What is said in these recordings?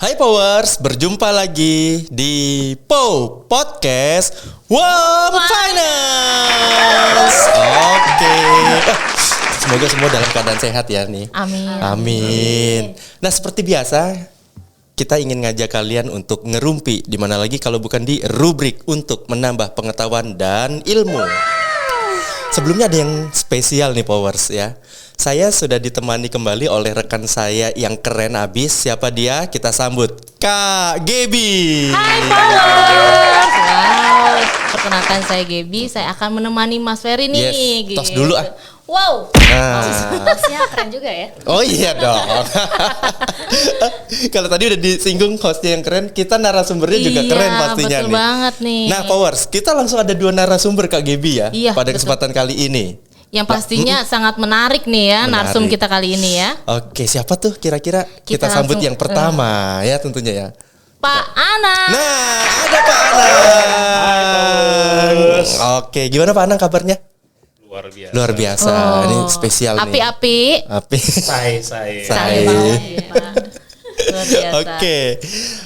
Hai Powers, berjumpa lagi di Podcast Wom Finance. Oke. Semoga semua dalam keadaan sehat ya nih. Amin. Nah, seperti biasa kita ingin ngajak kalian untuk ngerumpi, di mana lagi kalau bukan di rubrik untuk menambah pengetahuan dan ilmu. Sebelumnya ada yang spesial nih Powers ya. Saya sudah ditemani kembali oleh rekan saya yang keren abis. Siapa dia? Kita sambut Kak Gebi. Hai Powers. Wow, perkenalkan saya Gebi. Saya akan menemani Mas Ferry nih. Yes, tos dulu ah. Wow. Hostnya keren juga ya. Oh iya dong. Kalau tadi udah disinggung hostnya yang keren, kita narasumbernya juga keren pastinya betul nih. Banget nih. Nah Powers, kita langsung ada 2 narasumber Kak Gebi ya. Iya, pada betul. kesempatan kali ini. Yang pastinya sangat menarik nih ya, narsum kita kali ini ya. Oke, siapa tuh kira-kira? Kita sambut yang pertama ya tentunya ya. Pak Anang. Nah, ada Pak Anang. Oke, gimana Pak Anang kabarnya? Luar biasa. Ini spesial nih. Api-api. Say. Luar biasa. Oke.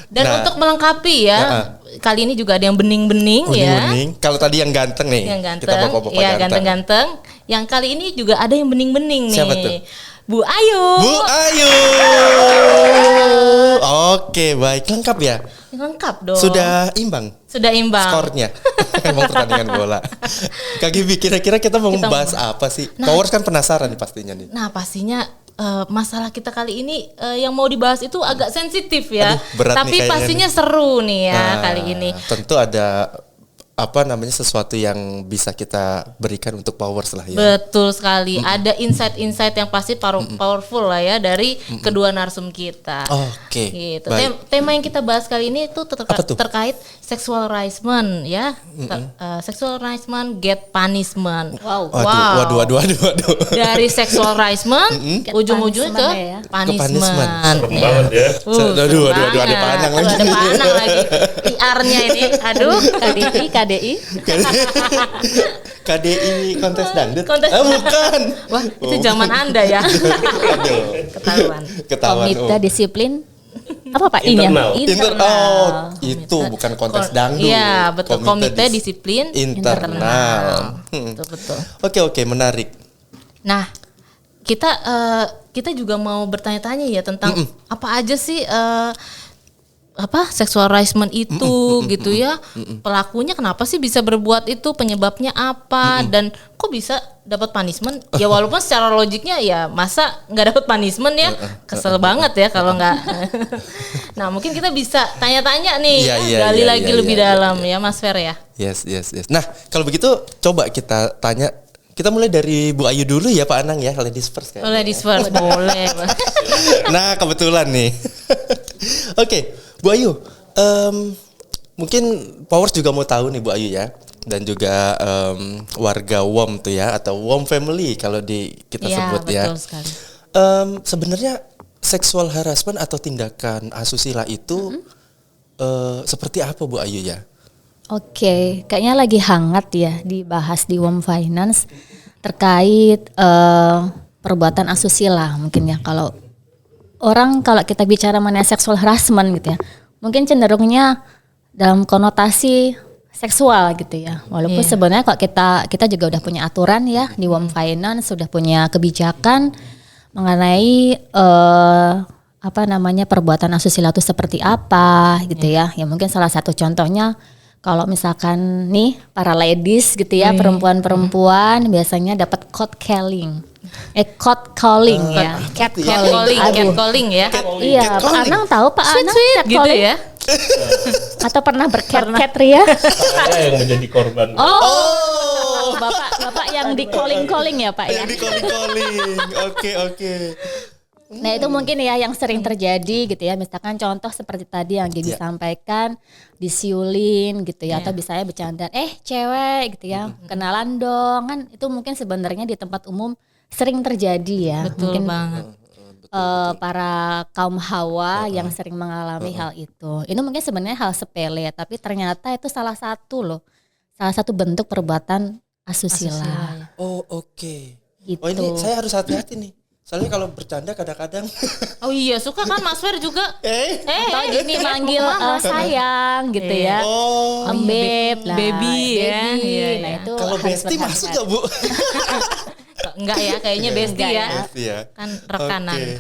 Dan untuk melengkapi ya, kali ini juga ada yang bening-bening ya. Bening. Kalau tadi yang ganteng nih. Yang ganteng. Kita bapak-bapak Iya, ganteng. ganteng-ganteng. Yang kali ini juga ada yang bening-bening nih. Siapa tuh? Bu Ayu. Bu Ayu. Oke, baik. Lengkap ya? Lengkap dong. Sudah imbang skornya. Emang pertandingan bola. Kak Gibi, kira-kira kita mau membahas apa sih? Powers kan penasaran nih pastinya nih. Nah, pastinya masalah kita kali ini yang mau dibahas itu agak sensitif ya. Aduh, berat tapi nih pastinya seru nih ya kali ini. Tentu ada sesuatu yang bisa kita berikan untuk Powers lah ya. Betul sekali. Ada insight-insight yang pasti powerful lah ya dari kedua narsum kita. Oke. Gitu. Baik. Tema yang kita bahas kali ini itu terkait sexual harassment ya. Sexual harassment get punishment. Wow. Waduh. Dari sexual harassment ujung-ujungnya ke punishment. Serem banget ya. Aduh, ada panang lagi. Ada panang lagi. PR-nya ini. Aduh, KDI. KDI kontes dangdut. Kontes. Bukan. Wah, itu zaman Anda ya. Aduh. Ketahuan. Komite disiplin apa Pak Internal. Itu bukan kontes dangdut. Iya, betul. Komite disiplin internal. Betul. Oke, menarik. Nah, kita juga mau bertanya-tanya ya tentang apa aja sih sexual harassment itu gitu ya. Pelakunya kenapa sih bisa berbuat itu, penyebabnya apa dan kok bisa dapat punishment? Ya walaupun secara logiknya ya masa nggak dapat punishment ya, kesel banget ya kalau nggak. Nah mungkin kita bisa tanya-tanya nih, gali lagi lebih dalam ya Mas Fer ya. Yes. Nah kalau begitu coba kita tanya. Kita mulai dari Bu Ayu dulu ya Pak Anang ya, ladies first kayaknya. Ladies first boleh. Nah kebetulan nih. Oke, Bu Ayu, mungkin Powers juga mau tahu nih Bu Ayu ya, dan juga warga WOM tuh ya, atau WOM family kalau kita sebut ya. Betul sekali. Sebenarnya sexual harassment atau tindakan asusila itu seperti apa Bu Ayu ya? Oke, kayaknya lagi hangat ya dibahas di WOM Finance terkait perbuatan asusila mungkin ya. Kalau kita bicara mengenai sexual harassment gitu ya, mungkin cenderungnya dalam konotasi seksual gitu ya. Walaupun sebenarnya kok kita juga udah punya aturan ya di WOM Finance, sudah punya kebijakan mengenai perbuatan asusila itu seperti apa gitu ya. Ya mungkin salah satu contohnya kalau misalkan nih para ladies gitu ya, perempuan-perempuan biasanya dapat catcalling ya. Catcalling ya. Iya, Pak Anang tahu Pak Anang catcalling gitu ya. Atau pernah bercat Ria? Saya yang menjadi korban. Oh, Bapak yang di calling ya Pak ya. Yang di calling. Oke. Nah itu mungkin ya yang sering terjadi gitu ya. Misalkan contoh seperti tadi yang Gibi sampaikan, disiulin gitu ya, atau misalnya bercanda, cewek gitu ya, kenalan dong, kan itu mungkin sebenarnya di tempat umum sering terjadi ya. Betul mungkin banget. Para kaum hawa yang sering mengalami hal itu. Ini mungkin sebenarnya hal sepele, tapi ternyata itu salah satu bentuk perbuatan asusila. Oh oke. Gitu. Oh ini saya harus hati-hati nih. Soalnya kalau bercanda kadang-kadang Oh iya, suka kan Mas Fer juga. Atau ini manggil sayang gitu ya. Oh, Beb lah, baby ya. Iya, Nah, iya. itu kalau harus bestie masuk berhati-hati. gak Bu? Enggak ya, kayaknya bestie ya. Bestie ya. Kan rekanan. Oke.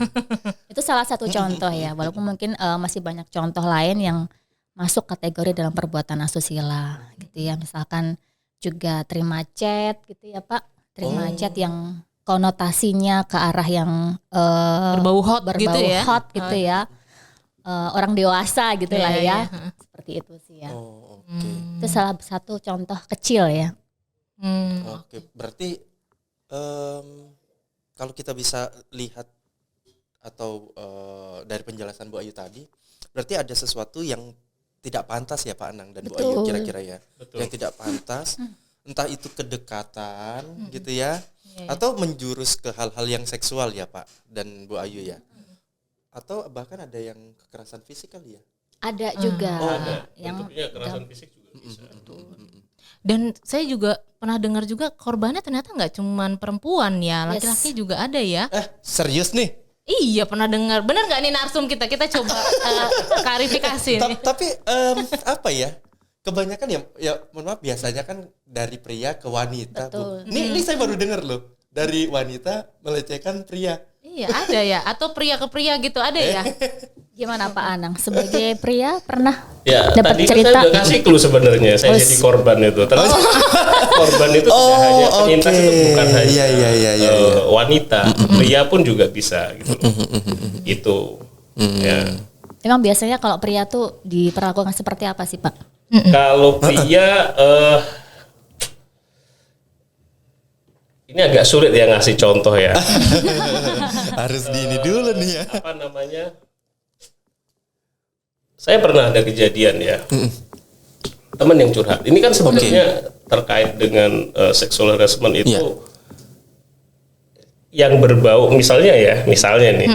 Itu salah satu contoh ya, walaupun mungkin masih banyak contoh lain yang masuk kategori dalam perbuatan asusila gitu ya. Misalkan juga terima chat gitu ya Pak, terima chat yang konotasinya ke arah yang Berbau hot gitu ya. hot gitu ya. Orang dewasa gitu Iya, lah ya. iya. Seperti itu sih ya. Oh, oke. Itu salah satu contoh kecil ya. Oke, berarti kalau kita bisa lihat atau dari penjelasan Bu Ayu tadi, berarti ada sesuatu yang tidak pantas ya Pak Anang dan Bu Ayu Betul. kira-kira ya. Yang tidak pantas, entah itu kedekatan gitu ya, atau menjurus ke hal-hal yang seksual ya Pak dan Bu Ayu ya. Atau bahkan ada yang kekerasan fisik kali ya. Ada juga yang Bentuknya kekerasan fisik juga bisa. Dan saya juga pernah dengar juga korbannya ternyata nggak cuman perempuan ya, laki-laki juga ada ya. Serius nih? Iya pernah dengar. Benar nggak nih narsum kita? Kita coba klarifikasi nih. Tapi apa ya? Kebanyakan ya mohon maaf biasanya kan dari pria ke wanita. Betul. Bu. Ini saya baru dengar loh. Dari wanita melecehkan pria. Iya ada ya. Atau pria ke pria gitu ada ya. gimana Pak Anang sebagai pria pernah Ya, dapat tadi cerita? kan saya udah kasih clue sebenarnya. Saya jadi korban itu. Terus korban itu tidak hanya penyintas itu bukan hanya Iya. wanita, pria pun juga bisa gitu. Itu. Ya. Emang biasanya kalau pria tuh diperlakukan seperti apa sih Pak? Kalau pria ini agak sulit ya ngasih contoh ya. Harus di ini dulu nih ya. Apa namanya? Saya pernah ada kejadian ya. Teman yang curhat. Ini kan sebenarnya terkait dengan sexual harassment itu yang berbau misalnya nih.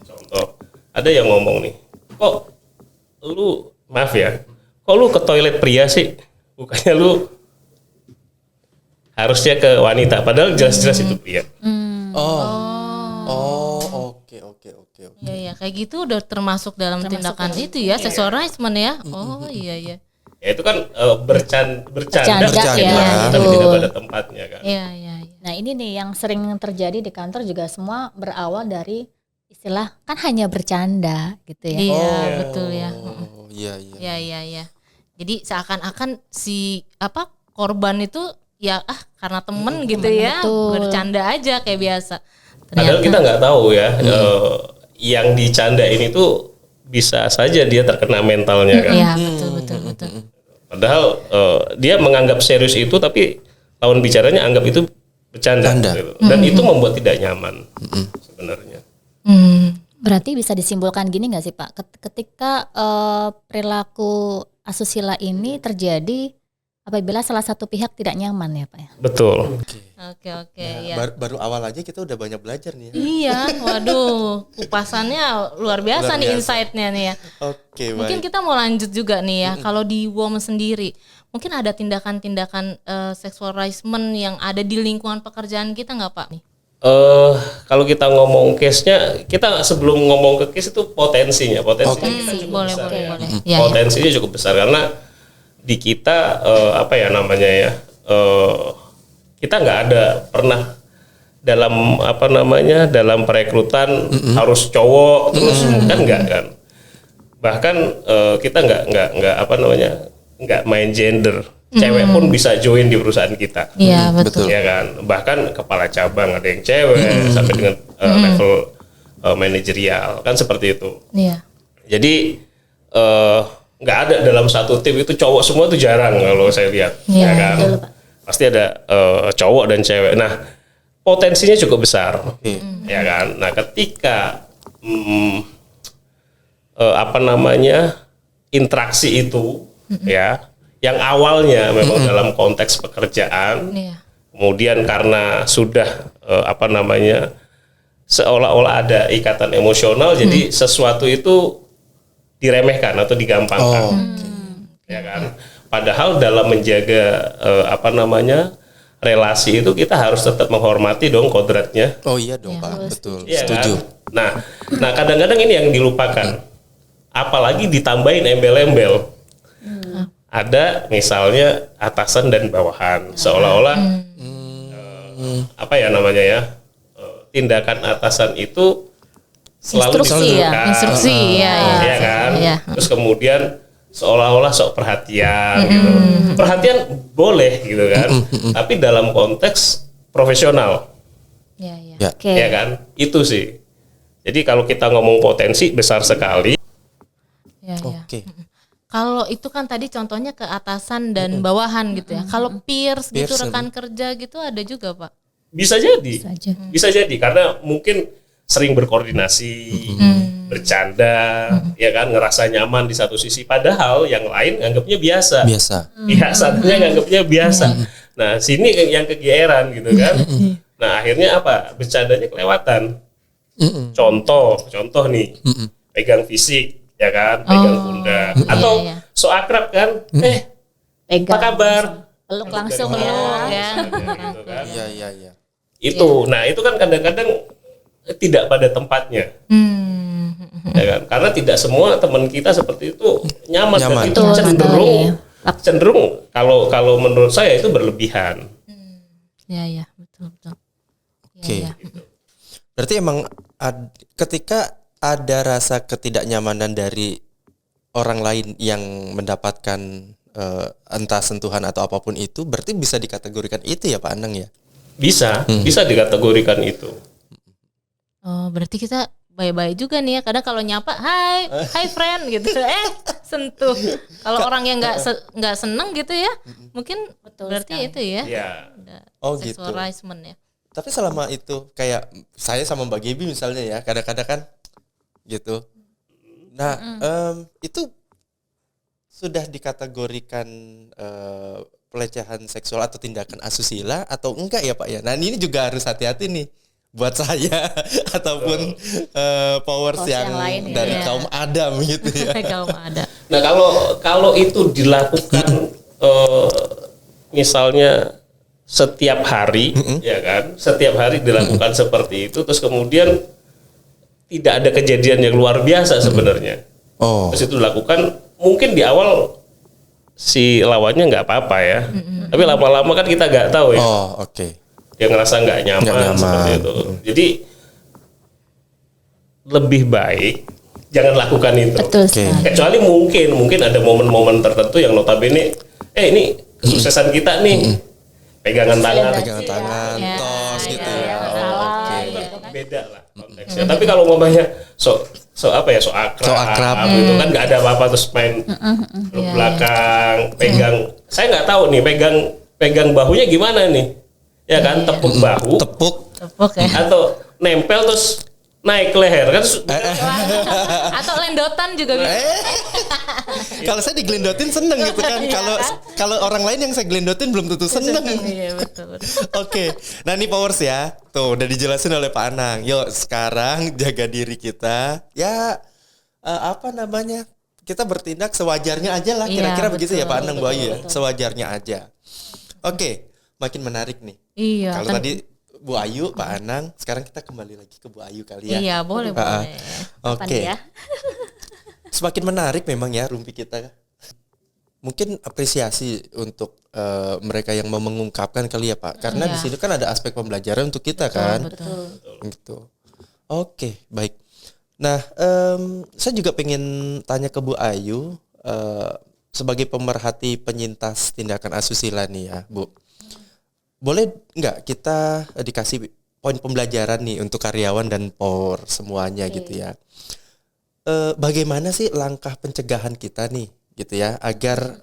Contoh, ada yang ngomong nih, "Kok lu maaf ya, kok lu ke toilet pria sih? Bukannya lu harusnya ke wanita, padahal jelas-jelas itu pria." Oke. Iya kayak gitu udah termasuk dalam tindakan itu ya, sexual harassment ya. Oh iya. Ya itu kan bercanda Bercanda, ya, tapi betul. tidak pada tempatnya kan. Iya. Nah ini nih yang sering terjadi di kantor juga semua berawal dari istilah kan hanya bercanda gitu ya. Iya betul ya. Oh iya. Iya. Jadi seakan-akan si korban itu ya karena temen gitu ya, betul. bercanda aja kayak biasa. Padahal kita nggak tahu ya, yang dicandain itu bisa saja dia terkena mentalnya kan. Iya betul. Padahal dia menganggap serius itu, tapi lawan bicaranya anggap itu bercanda. Gitu. Dan itu membuat tidak nyaman sebenarnya. Berarti bisa disimpulkan gini nggak sih Pak? Ketika perilaku asusila ini terjadi apabila salah satu pihak tidak nyaman ya Pak ya? Betul. Oke Nah, ya. baru awal aja kita udah banyak belajar nih ya. Iya, waduh, kupasannya luar biasa nih insight-nya nih ya. Oke, Mungkin baik. kita mau lanjut juga nih ya, kalau di WOM sendiri, mungkin ada tindakan-tindakan sexual harassment yang ada di lingkungan pekerjaan kita nggak Pak? Nih? Kalau kita ngomong case-nya, kita sebelum ngomong ke case itu potensinya kita cukup Boleh. besar ya. Ya. Potensinya cukup besar karena di kita kita nggak ada pernah dalam perekrutan harus cowok terus kan nggak kan, bahkan kita nggak main gender, cewek pun bisa join di perusahaan kita. Iya betul. Ya kan, bahkan kepala cabang ada yang cewek sampai dengan level manajerial kan seperti itu. Iya. Jadi nggak ada dalam satu tim itu cowok semua itu jarang kalau saya lihat. Iya, Ya kan, betul, Pak. pasti ada cowok dan cewek. Nah potensinya cukup besar, ya kan. Nah ketika interaksi itu ya, yang awalnya memang dalam konteks pekerjaan, Iya. kemudian karena sudah seolah-olah ada ikatan emosional, jadi sesuatu itu diremehkan atau digampangkan, ya kan. Padahal dalam menjaga relasi itu kita harus tetap menghormati dong kodratnya. Oh iya dong Ya, Pak, betul. Iya Setuju. kan? Nah kadang-kadang ini yang dilupakan. Apalagi ditambahin embel-embel. Ada misalnya atasan dan bawahan, seolah-olah apa ya namanya ya, tindakan atasan itu selalu Instruksi ya, ditentukan. instruksi ya. Iya kan? Iya. Terus kemudian seolah-olah sok perhatian gitu. Perhatian boleh gitu kan. Tapi dalam konteks profesional. Ya, ya. Ya. Oke. Ya kan? Itu sih. Jadi kalau kita ngomong potensi besar sekali. Ya, ya. Oke. Kalau itu kan tadi contohnya ke atasan dan bawahan gitu ya. Kalau peers gitu, Peers, rekan kerja gitu ada juga Pak. Bisa jadi. Saja. Bisa jadi karena mungkin sering berkoordinasi, bercanda, ya kan, ngerasa nyaman di satu sisi. Padahal yang lain anggapnya biasa. Biasa. Pihak satunya nganggapnya biasa. Nah, sini yang kegeeran gitu kan. Nah, akhirnya apa? Bercandanya kelewatan. Contoh nih, pegang fisik, ya kan, pegang pundak, atau iya. so akrab kan, apa kabar? Peluk langsung Dari ya. mana? Ya. Gitu kan. Iya, iya, iya. Itu, nah itu kan kadang-kadang tidak pada tempatnya, ya kan? Karena tidak semua teman kita seperti itu nyaman. Dan Nyaman. itu Betul cenderung kalau menurut saya itu berlebihan. Ya, ya, betul, betul. Ya, Oke. ya. Berarti emang ketika ada rasa ketidaknyamanan dari orang lain yang mendapatkan entah sentuhan atau apapun itu, berarti bisa dikategorikan itu ya Pak Anang ya? Bisa dikategorikan itu. Oh, berarti kita bye-bye juga nih ya. Kadang kalau nyapa, hai friend gitu. Sentuh. Kalau orang yang nggak seneng gitu ya, mungkin berarti sekali. itu ya. Ya, Ada Oh, gitu. sexual harassment ya. Tapi selama itu kayak saya sama Mbak Gaby misalnya ya, kadang-kadang kan gitu. Nah, itu sudah dikategorikan pelecehan seksual atau tindakan asusila atau enggak ya Pak ya? Nah, ini juga harus hati-hati nih buat saya ataupun powers yang yang lain ya. dari Iya. kaum Adam gitu ya. Kalau ada. nah kalau itu dilakukan misalnya setiap hari, ya kan, setiap hari dilakukan seperti itu, terus kemudian tidak ada kejadian yang luar biasa sebenarnya. Oh, Terus itu dilakukan, mungkin di awal si lawannya nggak apa-apa ya, tapi lama-lama kan kita nggak tahu ya, oh, oke. dia ngerasa nggak nyaman, Nggak nyaman. seperti itu. Jadi lebih baik jangan lakukan itu. Betul Oke. sekali. Kecuali mungkin ada momen-momen tertentu yang notabene, ini kesuksesan kita nih, pegangan tangan, Pegangan tangan, Ya, tos gitu ya, ya. ya. Oh, oke. beda lah konteksnya. Tapi kalau ngomongnya so akrab, gitu kan nggak ada apa-apa terus main peluk belakang, pegang. Saya nggak tahu nih pegang bahunya gimana nih, ya kan, tepuk bahu Tepuk. Tepuk ya. atau nempel terus naik ke leher kan. Atau lendotan juga bisa. Kalau saya diglendotin seneng gitu kan. Kalau orang lain yang saya glendotin belum tentu seneng. Iya, betul. Oke. Nah, ini powers ya. Tuh udah dijelasin oleh Pak Anang. Yuk sekarang jaga diri kita. Ya apa namanya? Kita bertindak sewajarnya aja lah. Iya, Kira-kira begitu ya betul, Pak Anang Bu Ayu ya. Sewajarnya aja. Oke. Makin menarik nih. Iya. Kalau kan- tadi Bu Ayu, Pak Anang, sekarang kita kembali lagi ke Bu Ayu kali ya. Iya, boleh, Ah, ah. boleh. Oke. Ya. Semakin menarik memang ya rumpi kita. Mungkin apresiasi untuk mereka yang mau mengungkapkan kali ya Pak. Karena di Iya. sini kan ada aspek pembelajaran untuk kita kan. Betul. Gitu. Oke, baik. Nah, saya juga pengen tanya ke Bu Ayu sebagai pemerhati penyintas tindakan asusila nih ya, Bu. Boleh nggak kita dikasih poin pembelajaran nih untuk karyawan dan POR semuanya gitu ya. Bagaimana sih langkah pencegahan kita nih gitu ya agar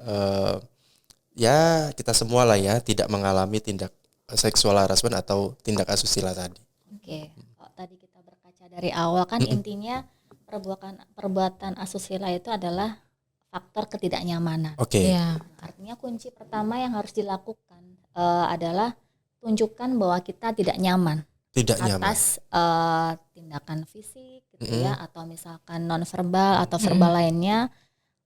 ya kita semua lah ya tidak mengalami tindak seksual harassment atau tindak asusila tadi. Oke, kalau tadi kita berkaca dari awal kan intinya perbuatan asusila itu adalah faktor ketidaknyamanan. Oke. Iya. Artinya kunci pertama yang harus dilakukan adalah tunjukkan bahwa kita tidak nyaman Tidak nyaman. atas tindakan fisik gitu ya, atau misalkan nonverbal atau verbal lainnya.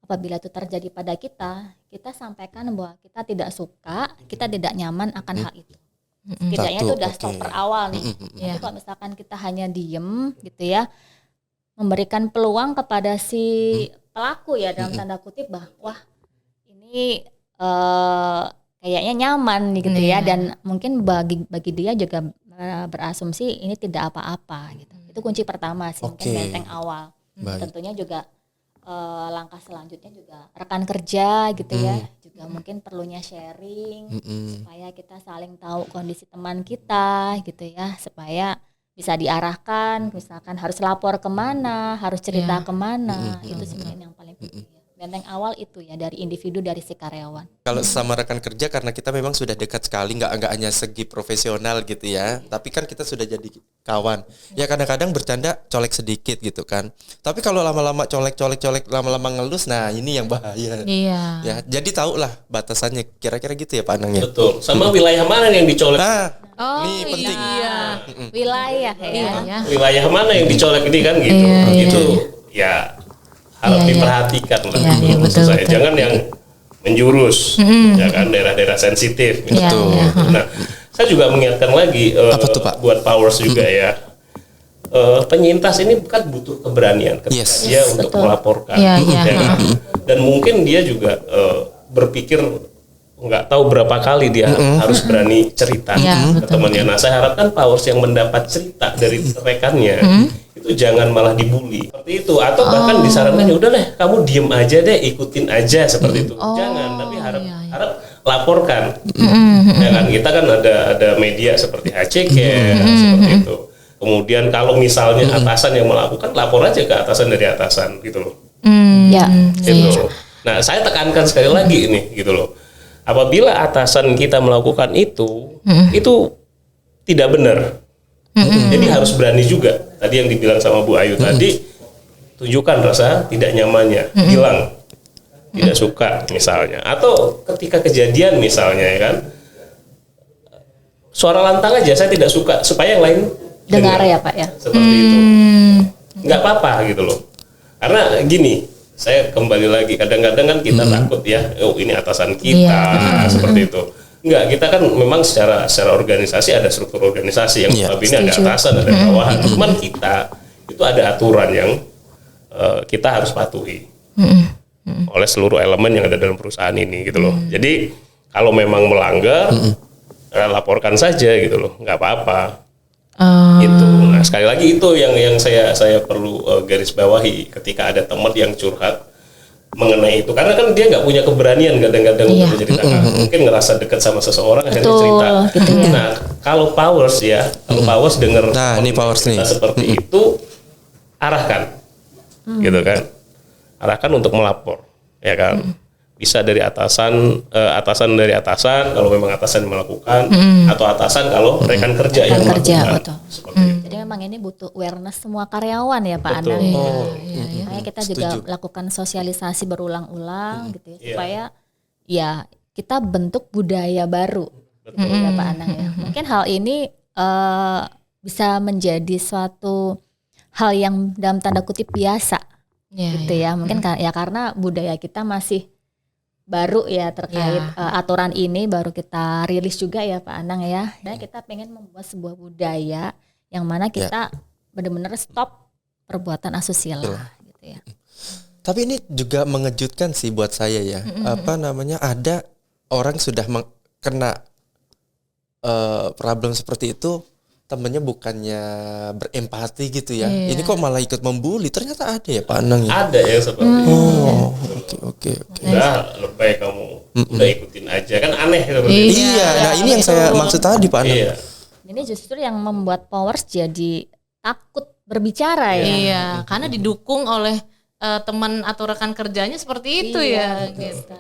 Apabila itu terjadi pada kita sampaikan bahwa kita tidak suka, kita tidak nyaman akan hal itu. Setidaknya Satu, itu udah oke. stopper awal nih. Tapi kalau misalkan kita hanya diem gitu ya, memberikan peluang kepada si pelaku ya dalam tanda kutip wah ini kayaknya nyaman nih gitu ya, dan mungkin bagi dia juga berasumsi ini tidak apa-apa gitu. Itu kunci pertama sih, mungkin Oke. benteng awal. Baik. Tentunya juga langkah selanjutnya juga rekan kerja gitu ya, juga mungkin perlunya sharing supaya kita saling tahu kondisi teman kita gitu ya, supaya bisa diarahkan, misalkan harus lapor kemana, harus cerita kemana, itu sebenarnya yang paling penting ya. Benteng awal itu ya dari individu, dari si karyawan. Kalau sama rekan kerja karena kita memang sudah dekat sekali, nggak hanya segi profesional gitu ya, tapi kan kita sudah jadi kawan. Ya kadang-kadang bercanda colek sedikit gitu kan. Tapi kalau lama-lama colek lama-lama ngelus, nah ini yang bahaya. Iya. Ya, jadi tahulah batasannya kira-kira gitu ya Pak Anang ya. Betul. Sama wilayah mana yang dicolek? Nah, Oh, ini penting. iya. Wilayah ya. Iya ya. Wilayah mana yang dicolek ini kan gitu. Iya, iya. Itu ya harus Iya, iya. diperhatikan lah. Iya, gitu iya, maksud betul, saya. betul. Jangan yang menjurus, ya kan daerah-daerah sensitif. Iya, Betul. iya. Nah, saya juga mengingatkan lagi Apa tuh, Pak? buat Powers juga ya. Penyintas ini bukan butuh keberanian ketika Yes. dia untuk betul. melaporkan. Iya, iya. Ya kan? Dan mungkin dia juga berpikir nggak tahu berapa kali dia harus berani cerita Iya, ke temannya. Nah, saya harapkan Powers yang mendapat cerita dari rekannya itu jangan malah dibully seperti itu, atau bahkan disarankan ya udah deh kamu diem aja deh, ikutin aja seperti itu. Jangan, tapi harap laporkan. Ya kan, kita kan ada media seperti HCK seperti itu. Kemudian kalau misalnya atasan yang melakukan, lapor aja ke atasan dari atasan gitu loh. Ya. Gitu. Nah, saya tekankan sekali lagi ini gitu loh. Apabila atasan kita melakukan itu tidak benar. Jadi harus berani juga. Tadi yang dibilang sama Bu Ayu tadi, tunjukkan rasa tidak nyamannya, bilang tidak suka misalnya. Atau ketika kejadian misalnya ya kan, suara lantang aja saya tidak suka, supaya yang lain Dengar ya Pak ya. seperti itu. Nggak apa-apa gitu loh. Karena gini, saya kembali lagi, kadang-kadang kan kita takut ya, oh ini atasan kita seperti itu. Enggak, kita kan memang secara organisasi ada struktur organisasi yang notabene ada atasan, ada bawahan. Cuman kita itu ada aturan yang kita harus patuhi oleh seluruh elemen yang ada dalam perusahaan ini gitu loh. Jadi kalau memang melanggar, laporkan saja gitu loh, nggak apa-apa. Itu. Nah, sekali lagi itu yang saya perlu garis bawahi ketika ada teman yang curhat mengenai itu, karena kan dia nggak punya keberanian kadang-kadang untuk menceritakan. Mungkin ngerasa dekat sama seseorang akhirnya cerita. Gitu ya. Nah, kalau Powers ya, kalau Powers dengar Nah, ini Powers nih. seperti itu, arahkan, gitu kan, arahkan untuk melapor, ya kan. Bisa dari atasan dari atasan kalau memang atasan melakukan, atau atasan kalau rekan kerja yang Rekan kerja, melakukan. betul. Seperti itu. Jadi memang ini butuh awareness semua karyawan ya Pak Betul. Anang. Iya. Makanya kita juga lakukan sosialisasi berulang-ulang gitu ya, supaya ya kita bentuk budaya baru gitu ya Pak Anang ya. Mungkin hal ini bisa menjadi suatu hal yang dalam tanda kutip biasa gitu ya. Mungkin ya karena budaya kita masih baru ya terkait aturan ini, baru kita rilis juga ya Pak Anang ya. Dan kita pengen membuat sebuah budaya yang mana kita benar-benar stop perbuatan asusila gitu ya. Tapi ini juga mengejutkan sih buat saya ya. Apa namanya, ada orang sudah kena problem seperti itu, temennya bukannya berempati gitu ya. Ini kok malah ikut membuli. Ternyata ada ya Pak Anang ya. Ada yang seperti itu. Oh, oke. Udah lebay kamu, udah ikutin aja, kan aneh seperti itu. Iya, nah ini yang saya maksud tadi Pak Anang. Iya. Ini justru yang membuat Powers jadi takut berbicara ya. Iya, karena didukung oleh teman atau rekan kerjanya seperti itu ya. Gitu.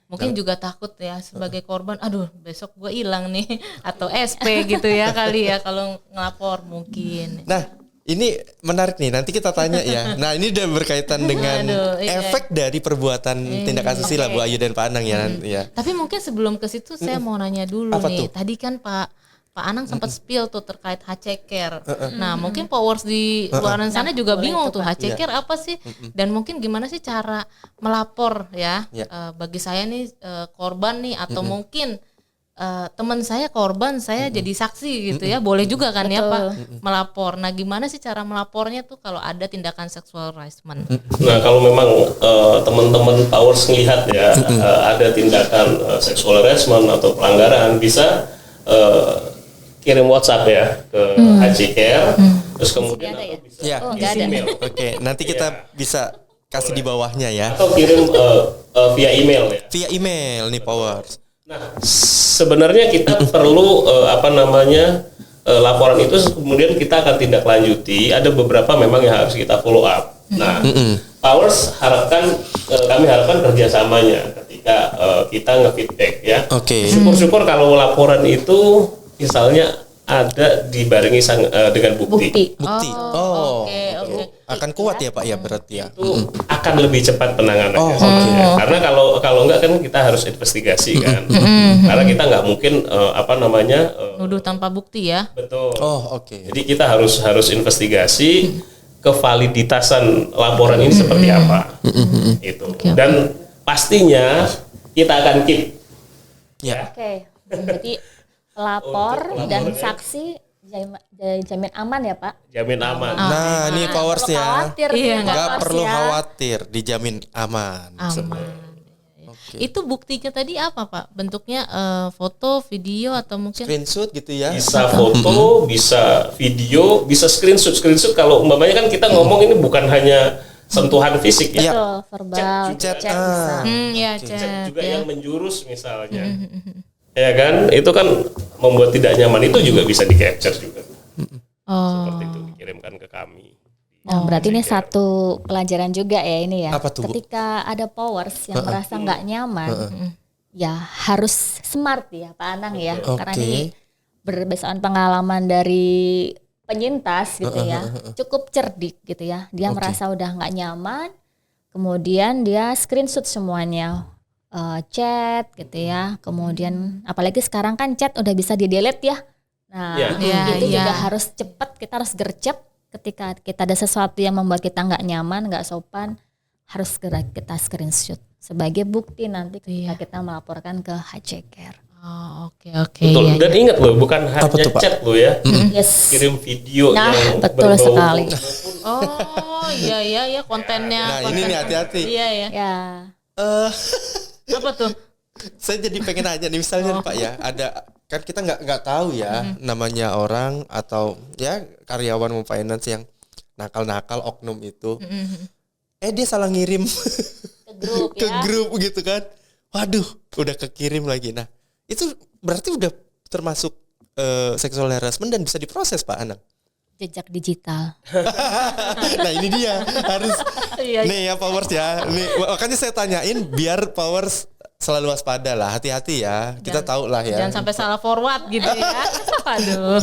Mungkin juga takut ya sebagai korban, aduh besok gue hilang nih, atau SP gitu ya kali ya kalau ngelapor mungkin. Nah, ini menarik nih, nanti kita tanya ya. Nah, ini udah berkaitan dengan efek dari perbuatan tindak asusila Bu Ayu dan Pak Anang ya. Ya. Tapi mungkin sebelum ke situ saya mau nanya dulu Apa nih. tuh? Tadi kan Pak Anang sempat spill tuh terkait HCK. Nah, mungkin Powers di luar sana juga bingung tuh HCK apa sih? Dan mungkin gimana sih cara melapor ya? Bagi saya nih korban nih, atau mungkin teman saya korban, saya jadi saksi gitu ya, boleh juga kan ya Pak melapor. Nah gimana sih cara melapornya tuh kalau ada tindakan sexual harassment? Nah kalau memang teman-teman Powers melihat ya ada tindakan sexual harassment atau pelanggaran, bisa kirim WhatsApp ya ke HC Care, terus kemudian Ada ya? bisa Ya. Nggak ada. email Oke, nanti kita bisa kasih di bawahnya ya. atau kirim via email ya. Via email nih Powers. Nah, sebenarnya kita perlu laporan itu kemudian kita akan tindak lanjuti. Ada beberapa memang yang harus kita follow up. Nah, Powers kami harapkan kerjasamanya ketika kita nge-feedback ya. Oke. Syukur-syukur kalau laporan itu misalnya ada dibarengi dengan bukti. Bukti. Oh. Oke. Akan kuat ya Pak ya berarti ya. Itu akan lebih cepat penanganannya. Oh, sebenarnya. Karena kalau enggak kan kita harus investigasi kan. Karena kita nggak mungkin Nuduh tanpa bukti ya. betul. Oh, oke. Jadi kita harus investigasi kevaliditasan laporan ini seperti apa. Itu. Oke. Dan pastinya kita akan keep Ya. Oke. Jadi pelapor Untuk dan pelaporannya. saksi jamin aman ya Pak? jamin aman. Nah, ini Powers Perlu ya. khawatir Iya, nih, Nggak Powers perlu ya. khawatir, dijamin aman. Aman. Oke. Itu buktinya tadi apa Pak? Bentuknya foto, video atau mungkin? Screenshot gitu ya. Bisa foto, bisa video, bisa screenshot. Screenshot kalau umpamanya kan kita ngomong ini bukan hanya sentuhan fisik ya. Iya. Betul, verbal, Chat chat bisa. Ya Chat chat juga ya. yang menjurus misalnya. Ya kan? Itu kan membuat tidak nyaman, itu juga bisa di-capture juga. Oh. Seperti itu dikirimkan ke kami. Nah, berarti ini satu pelajaran juga ya ini ya. Apa tuh, Bu? Ketika ada Powers yang merasa nggak nyaman, ya harus smart ya Pak Anang ya. Karena Oke. ini berdasarkan pengalaman dari penyintas gitu ya, cukup cerdik gitu ya. Dia merasa udah nggak nyaman, kemudian dia screenshot semuanya, chat gitu ya. Kemudian apalagi sekarang kan chat udah bisa di delete ya. Nah Ya. itu Ya, juga ya. harus cepat, kita harus gercep ketika kita ada sesuatu yang membuat kita nggak nyaman, nggak sopan, harus segera kita screenshot sebagai bukti nanti ketika kita melaporkan ke HC Care. Oh, oke. Betul. Iya, Dan ingat loh, bukan hanya tuh, Pak? chat loh ya. Yes. Kirim video Nah, yang betul berbau sekali. Oh, iya kontennya. Nah, ini nih hati-hati. Iya ya. Ya. Apa tuh? Saya jadi pengen nanya nih misalnya nih, Pak ya, ada kan kita nggak tahu ya namanya orang atau ya karyawan Home Finance yang nakal-nakal oknum itu. Dia salah ngirim Ke grup ke ya. grup gitu kan. Waduh, udah kekirim lagi. Nah, itu berarti udah termasuk sexual harassment dan bisa diproses Pak Anang. Jejak digital. Nah, ini dia harus Iya. nih ya Powers ya. Nih makanya saya tanyain biar Powers selalu waspada lah, hati-hati ya. Kita tahu lah ya. Jangan sampai salah forward gitu ya. Aduh.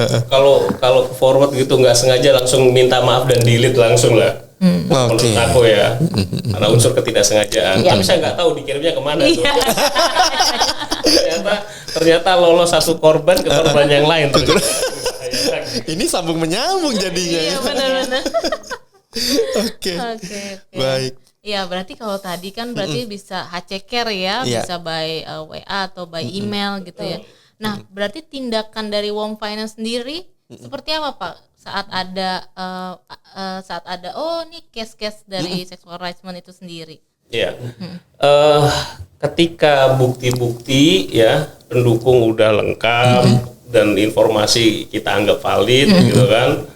Kalau forward gitu nggak sengaja langsung minta maaf dan delete langsung lah. Menurut Oke. aku ya, karena unsur ketidaksengajaan. Iya. Tapi saya nggak tahu dikirimnya kemana tuh. Iya. ternyata lolos satu korban ke korban yang lain. Ini sambung menyambung jadinya. Iya ya. benar-benar. Oke. Oke. Baik. Iya berarti kalau tadi kan berarti bisa HC Care ya, Iya. bisa by WA atau by email gitu ya. Nah berarti tindakan dari Home Finance sendiri seperti apa Pak saat ada oh nih case-case dari sexual harassment itu sendiri? Iya. Ketika bukti-bukti ya pendukung udah lengkap dan informasi kita anggap valid gitu kan,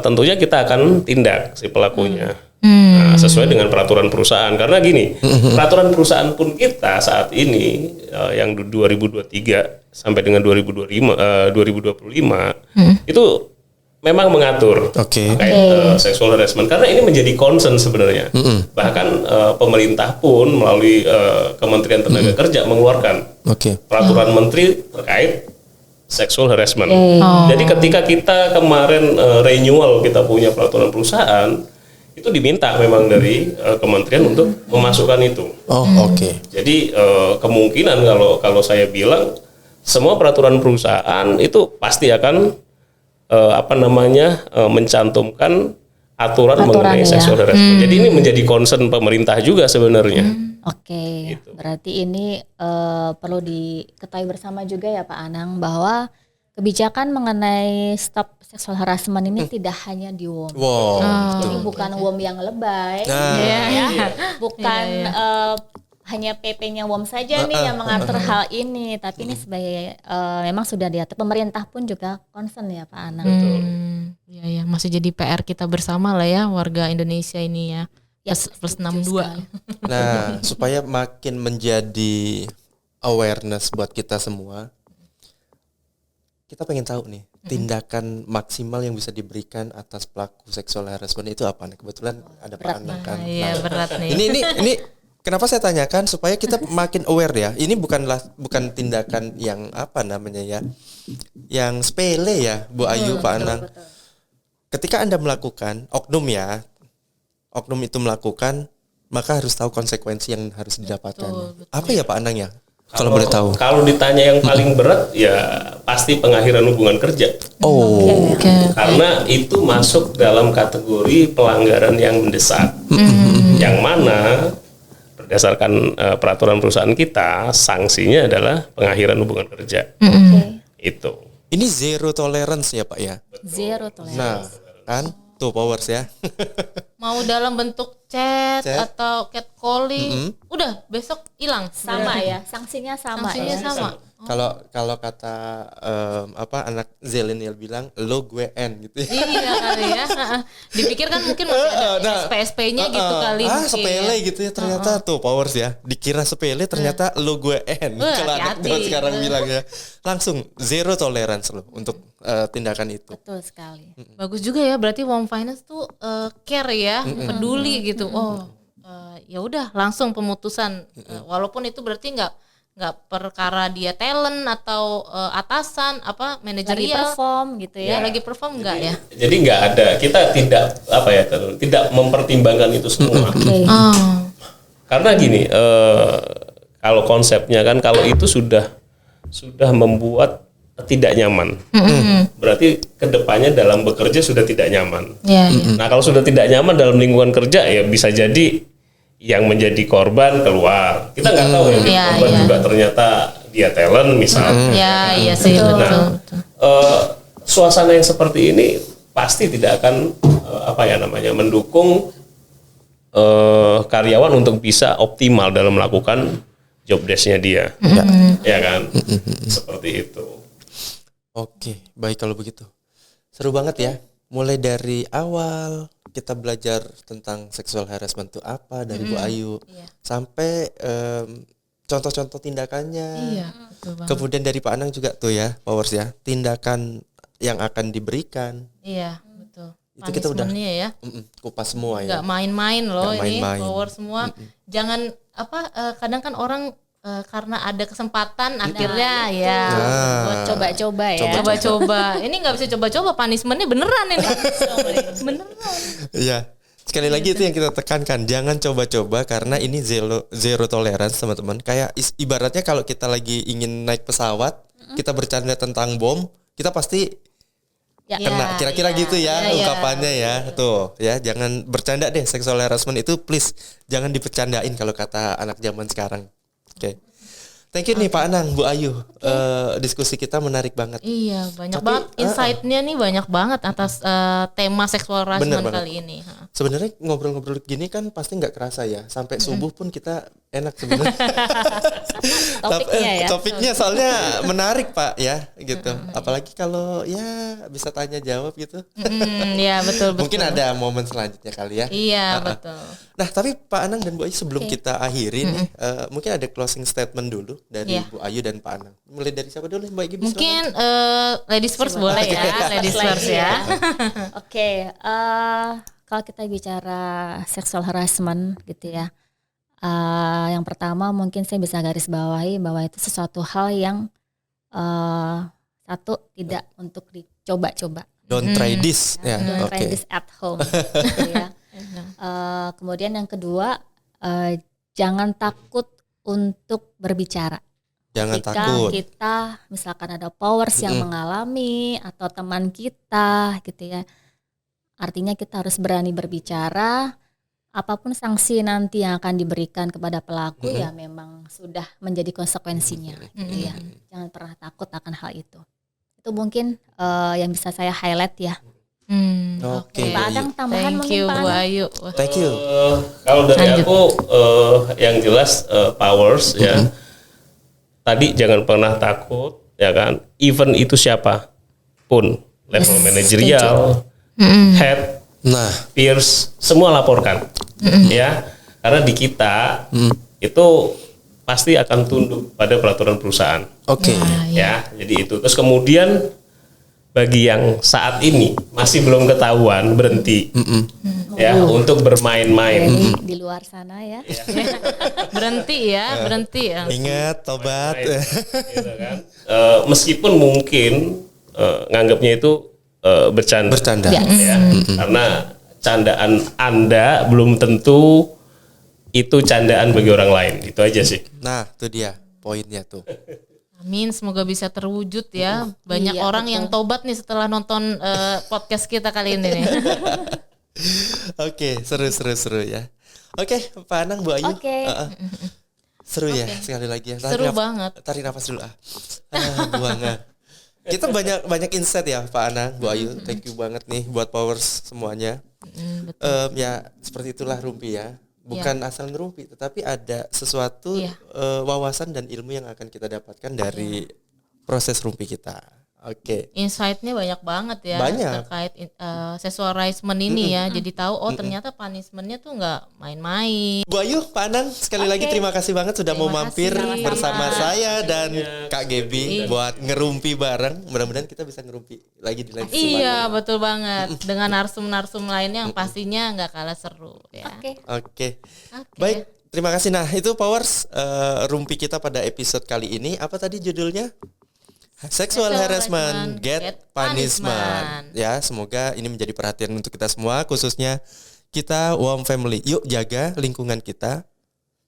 tentunya kita akan tindak si pelakunya. Nah, sesuai dengan peraturan perusahaan. Karena gini, peraturan perusahaan pun kita saat ini yang 2023 sampai dengan 2025 itu memang mengatur terkait sexual harassment, karena ini menjadi concern sebenarnya. Bahkan pemerintah pun melalui Kementerian Tenaga Kerja mengeluarkan peraturan menteri terkait sexual harassment. Jadi ketika kita kemarin renewal kita punya peraturan perusahaan, itu diminta memang dari kementerian untuk memasukkan itu. Jadi kemungkinan kalau saya bilang semua peraturan perusahaan itu pasti akan mencantumkan aturan mengenai sexual harassment. Jadi ini menjadi concern pemerintah juga sebenarnya. Oke, Gitu. berarti ini perlu diketahui bersama juga ya Pak Anang bahwa kebijakan mengenai stop sexual harassment ini tidak hanya di WOM. Wow. Jadi bukan WOM yang lebay, Nah, Iya. bukan hanya PP-nya WOM saja nih yang mengatur hal ini, tapi ini sebagai memang sudah diatur. Pemerintah pun juga concern ya Pak Anang. Iya, masih jadi PR kita bersama lah ya warga Indonesia ini ya. Ya, Plus setuju 62. sekali. nah, supaya makin menjadi awareness buat kita semua, kita pengen tahu nih tindakan maksimal yang bisa diberikan atas pelaku sexual harassment itu apa? Nah, kebetulan ada Pak Anang kan. Iya, berat nih. Ini kenapa saya tanyakan supaya kita makin aware ya. Ini bukan tindakan yang apa namanya ya, yang sepele ya, Bu Ayu, Pak Anang. Ketika Anda melakukan oknum itu melakukan, maka harus tahu konsekuensi yang harus didapatkan. Apa ya Pak Anang ya? Kalau boleh tahu. Kalau ditanya yang paling berat ya pasti pengakhiran hubungan kerja. Oh, Karena itu masuk dalam kategori pelanggaran yang mendesak. Yang mana berdasarkan peraturan perusahaan kita, sanksinya adalah pengakhiran hubungan kerja. Itu. ini zero tolerance ya Pak ya. Zero tolerance. Nah, kan tuh powers ya. Mau dalam bentuk chat Chat. atau catcalling, udah besok hilang. Sama ya, sanksinya sama Sanksinya ya. sama. Kalau kata anak Zilenial bilang lo gue N gitu ya. Iya kali ya. Dipikir kan mungkin masih ada SP-SP-nya gitu kali. mungkin. Sepele gitu ya ternyata tuh powers ya. Dikira sepele ternyata lo gue N. Kalau anak hati-hati. zaman sekarang bilang ya. Langsung zero tolerance lo untuk tindakan itu. Betul sekali. Bagus juga ya, berarti Warm Finance tuh care ya, peduli gitu. Oh, ya udah langsung pemutusan. Walaupun itu berarti nggak perkara dia talent atau atasan apa Lagi manajerial. perform gitu Ya, ya. lagi perform nggak ya? Jadi nggak ada, kita tidak mempertimbangkan itu semua. Oh. Karena gini, kalau konsepnya kan kalau itu sudah membuat tidak nyaman, berarti kedepannya dalam bekerja sudah tidak nyaman. Ya, Nah kalau sudah tidak nyaman dalam lingkungan kerja ya bisa jadi yang menjadi korban keluar. Kita nggak tahu ya, Iya, korban iya. juga ternyata dia talent misalnya. ya, iya sih betul. Nah, suasana yang seperti ini pasti tidak akan mendukung karyawan untuk bisa optimal dalam melakukan job desk-nya dia, ya kan? Seperti itu. Oke, baik kalau begitu. Seru banget ya. Mulai dari awal kita belajar tentang sexual harassment itu apa dari Bu Ayu, sampai contoh-contoh tindakannya. Iya, betul banget. Kemudian dari Pak Anang juga tuh ya, powers ya, tindakan yang akan diberikan. Iya, betul. Itu kita udah Punishment-nya ya. Kupas semua ya. Nggak main-main loh Nggak ini main-main. power semua. Jangan kadang kan orang karena ada kesempatan akhirnya ya Buat coba-coba ya. coba-coba. Ini nggak bisa coba-coba, punishment-nya beneran ini. Beneran. Iya. Sekali lagi itu yang kita tekankan, jangan coba-coba karena ini zero tolerance teman-teman. Kayak ibaratnya kalau kita lagi ingin naik pesawat, kita bercanda tentang bom, kita pasti Ya. kena. Kira-kira gitu ya Iya. ungkapannya ya. Tuh ya, jangan bercanda deh sexual harassment itu, please jangan dipercandain kalau kata anak zaman sekarang. Oke. Thank you nih Pak Anang, Bu Ayu. Diskusi kita menarik banget. Iya, banyak Tapi, banget insight-nya nih, banyak banget atas tema seksual harassment Bener banget. kali ini. Sebenarnya ngobrol-ngobrol gini kan pasti nggak kerasa ya. Sampai subuh pun kita enak sebenarnya. Topiknya ya. Topiknya soalnya menarik Pak ya gitu. Apalagi kalau ya bisa tanya jawab gitu. Ya betul. Mungkin ada momen selanjutnya kali ya. Iya, betul. Nah tapi Pak Anang dan Bu Ayu sebelum kita akhiri nih, mungkin ada closing statement dulu dari Iya. Bu Ayu dan Pak Anang. Mulai dari siapa dulu Mbak Ibu? Mungkin ladies first boleh ya, ladies first ya. Oke, kalau kita bicara sexual harassment gitu ya, yang pertama mungkin saya bisa garis bawahi bahwa itu sesuatu hal yang satu tidak untuk dicoba-coba. Don't try this ya. Don't Oke. try this at home. Gitu ya. Kemudian yang kedua, jangan takut untuk berbicara. Jangan Ketika takut. kita misalkan ada powers yang mengalami atau teman kita gitu ya, artinya kita harus berani berbicara apapun sanksi nanti yang akan diberikan kepada pelaku ya memang sudah menjadi konsekuensinya gitu ya. Jangan pernah takut akan hal itu. Itu mungkin yang bisa saya highlight ya. Oke. Pak Adang tambahan Thank mungkin you Pak Bu Adang. Ayu. Thank you. Kalau dari Lanjut. aku yang jelas powers ya. Tadi jangan pernah takut ya kan. Even itu siapa pun level manajerial, head, Nah, peers semua laporkan ya. Karena di kita itu pasti akan tunduk pada peraturan perusahaan. oke. Ya, jadi itu. Terus kemudian bagi yang saat ini masih belum ketahuan berhenti ya untuk bermain-main. Jadi di luar sana ya. Berhenti ya. Ingat tobat. Gitu kan. Meskipun mungkin nganggapnya itu bercanda. Bercanda. Ya. Ya, karena candaan Anda belum tentu itu candaan bagi orang lain. Itu aja sih. Nah, itu dia poinnya tuh. Amin, semoga bisa terwujud ya. Banyak Iya, orang betul. yang tobat nih setelah nonton podcast kita kali ini nih. Oke, seru ya. Oke, Pak Anang, Bu Ayu. Oke. Seru ya sekali lagi ya. Seru banget. Tarik nafas dulu buangan. Kita banyak insight ya Pak Anang, Bu Ayu. Thank you banget nih buat powers semuanya. Ya seperti itulah rumpi ya. Bukan asal ngerumpi, tetapi ada sesuatu Iya. wawasan dan ilmu yang akan kita dapatkan dari proses rumpi kita. Oke. Insight-nya banyak banget ya Banyak. terkait sexual harassment ini ya. Jadi tahu ternyata punishment-nya tuh nggak main-main. Bu Ayu, Pak Anang, sekali lagi terima kasih banget sudah mau Terima mampir kasih. bersama Sama-sama. saya dan Kak Gebi buat ngerumpi bareng. Mudah-mudahan kita bisa ngerumpi lagi di lain kesempatan. Iya, betul banget. Dengan narsum-narsum lainnya yang pastinya nggak kalah seru ya. Oke. Oke. Baik, terima kasih. Nah, itu powers rumpi kita pada episode kali ini. Apa tadi judulnya? Sexual harassment, get punishment. Ya, semoga ini menjadi perhatian untuk kita semua, khususnya kita WOM Family. Yuk jaga lingkungan kita.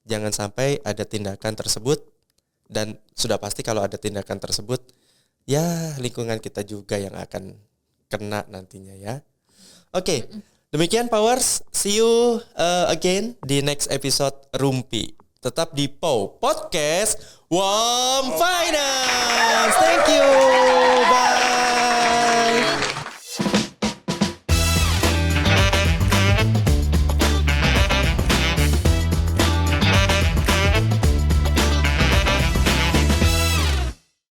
Jangan sampai ada tindakan tersebut, dan sudah pasti kalau ada tindakan tersebut, ya lingkungan kita juga yang akan kena nantinya ya. Oke, demikian powers. See you again di next episode Rumpi. Tetap di POW Podcast WOM Finance. Thank you. Bye.